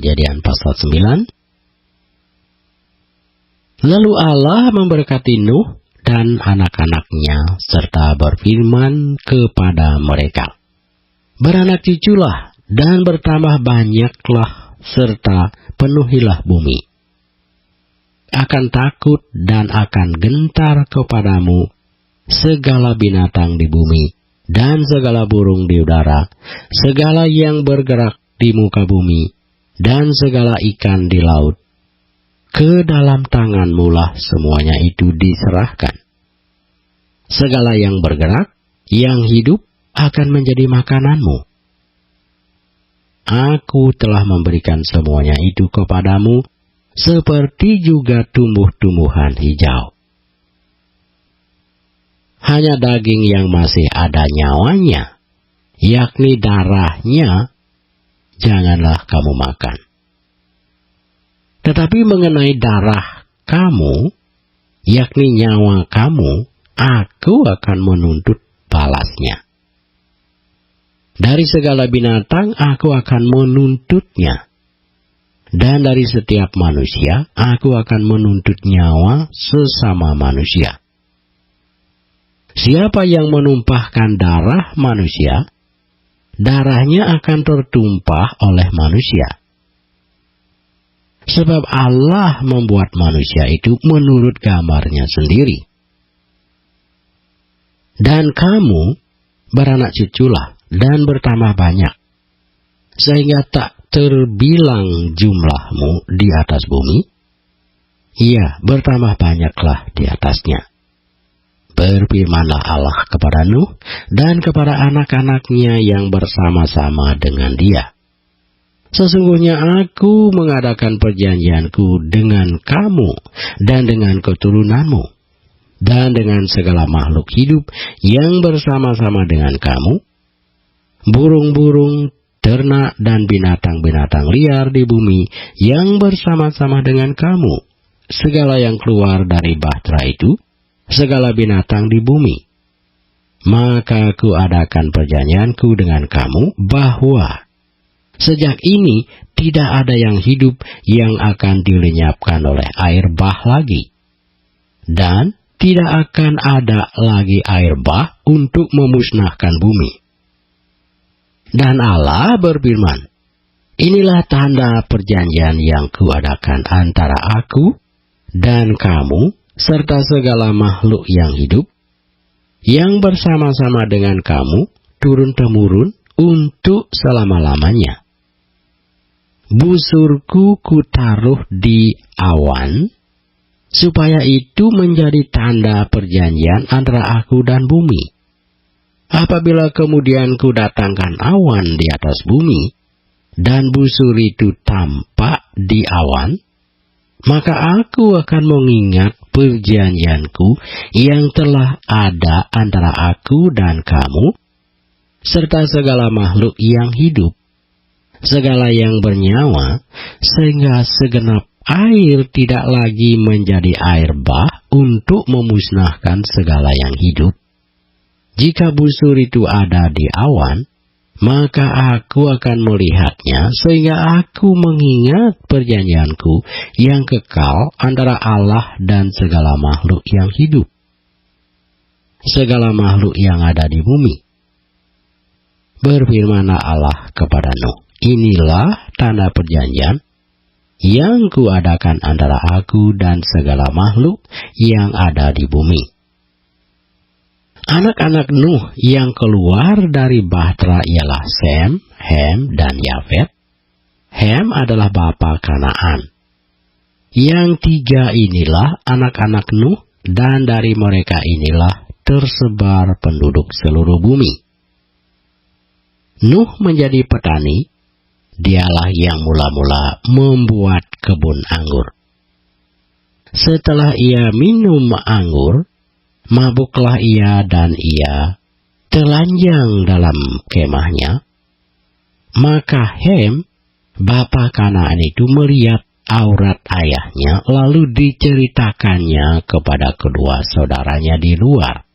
Kejadian pasal 9. Lalu Allah memberkati Nuh dan anak-anaknya serta berfirman kepada mereka, beranak cuculah dan bertambah banyaklah serta penuhilah bumi. Akan takut dan akan gentar kepadamu segala binatang di bumi dan segala burung di udara, segala yang bergerak di muka bumi, dan segala ikan di laut. Ke dalam tanganmu lah semuanya itu diserahkan. Segala yang bergerak, yang hidup, akan menjadi makananmu. Aku telah memberikan semuanya itu kepadamu, seperti juga tumbuh-tumbuhan hijau. Hanya daging yang masih ada nyawanya, yakni darahnya, janganlah kamu makan. Tetapi mengenai darah kamu, yakni nyawa kamu, aku akan menuntut balasnya. Dari segala binatang aku akan menuntutnya. Dan dari setiap manusia aku akan menuntut nyawa sesama manusia. Siapa yang menumpahkan darah manusia, darahnya akan tertumpah oleh manusia. Sebab Allah membuat manusia itu menurut gambarnya sendiri. Dan kamu beranak cuculah dan bertambah banyak, sehingga tak terbilang jumlahmu di atas bumi. Iya, bertambah banyaklah di atasnya. Berfirmanlah Allah kepada Nuh dan kepada anak-anaknya yang bersama-sama dengan dia. Sesungguhnya aku mengadakan perjanjianku dengan kamu dan dengan keturunanmu, dan dengan segala makhluk hidup yang bersama-sama dengan kamu, burung-burung, ternak, dan binatang-binatang liar di bumi yang bersama-sama dengan kamu, segala yang keluar dari bahtera itu, segala binatang di bumi. Maka aku adakan perjanjianku dengan kamu bahwa sejak ini tidak ada yang hidup yang akan dilenyapkan oleh air bah lagi. Dan tidak akan ada lagi air bah untuk memusnahkan bumi. Dan Allah berfirman, inilah tanda perjanjian yang kuadakan antara aku dan kamu serta segala makhluk yang hidup, yang bersama-sama dengan kamu turun-temurun untuk selama-lamanya. Busurku kutaruh di awan, supaya itu menjadi tanda perjanjian antara aku dan bumi. Apabila kemudian kudatangkan awan di atas bumi, dan busur itu tampak di awan, maka aku akan mengingat perjanjianku yang telah ada antara aku dan kamu, serta segala makhluk yang hidup, segala yang bernyawa, sehingga segenap air tidak lagi menjadi air bah untuk memusnahkan segala yang hidup. Jika busur itu ada di awan, maka aku akan melihatnya, sehingga aku mengingat perjanjianku yang kekal antara Allah dan segala makhluk yang hidup, segala makhluk yang ada di bumi. Berfirmanlah Allah kepada Nuh, inilah tanda perjanjian yang kuadakan antara aku dan segala makhluk yang ada di bumi. Anak-anak Nuh yang keluar dari bahtera ialah Sem, Hem, dan Yafet. Hem adalah bapa Kanaan. Yang tiga inilah anak-anak Nuh, dan dari mereka inilah tersebar penduduk seluruh bumi. Nuh menjadi petani. Dialah yang mula-mula membuat kebun anggur. Setelah ia minum anggur, mabuklah ia dan ia telanjang dalam kemahnya. Maka Hem, bapa Kanaan itu melihat aurat ayahnya, lalu diceritakannya kepada kedua saudaranya di luar.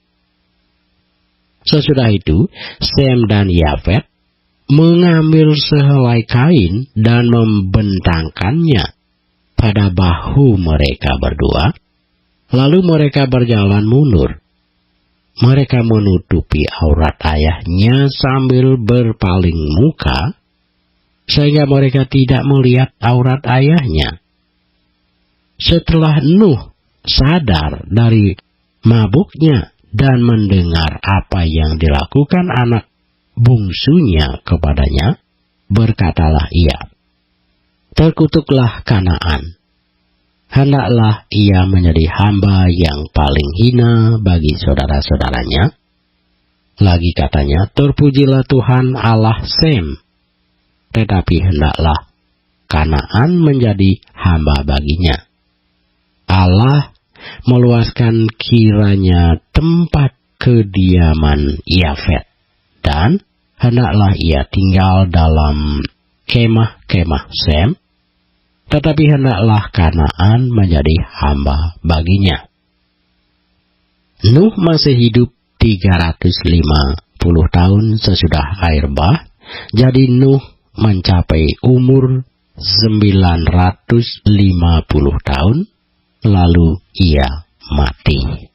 Sesudah itu, Sem dan Yafet mengambil sehelai kain dan membentangkannya pada bahu mereka berdua. Lalu mereka berjalan mundur. Mereka menutupi aurat ayahnya sambil berpaling muka, sehingga mereka tidak melihat aurat ayahnya. Setelah Nuh sadar dari mabuknya dan mendengar apa yang dilakukan anak bungsunya kepadanya, berkatalah ia, "Terkutuklah Kanaan. Hendaklah ia menjadi hamba yang paling hina bagi saudara-saudaranya." Lagi katanya, "Terpujilah Tuhan Allah Sem, tetapi hendaklah Kanaan menjadi hamba baginya. Allah meluaskan kiranya tempat kediaman Yafet, dan hendaklah ia tinggal dalam kemah-kemah Sem, tetapi hendaklah Kanaan menjadi hamba baginya." Nuh masih hidup 350 tahun sesudah air bah, jadi Nuh mencapai umur 950 tahun, lalu ia mati.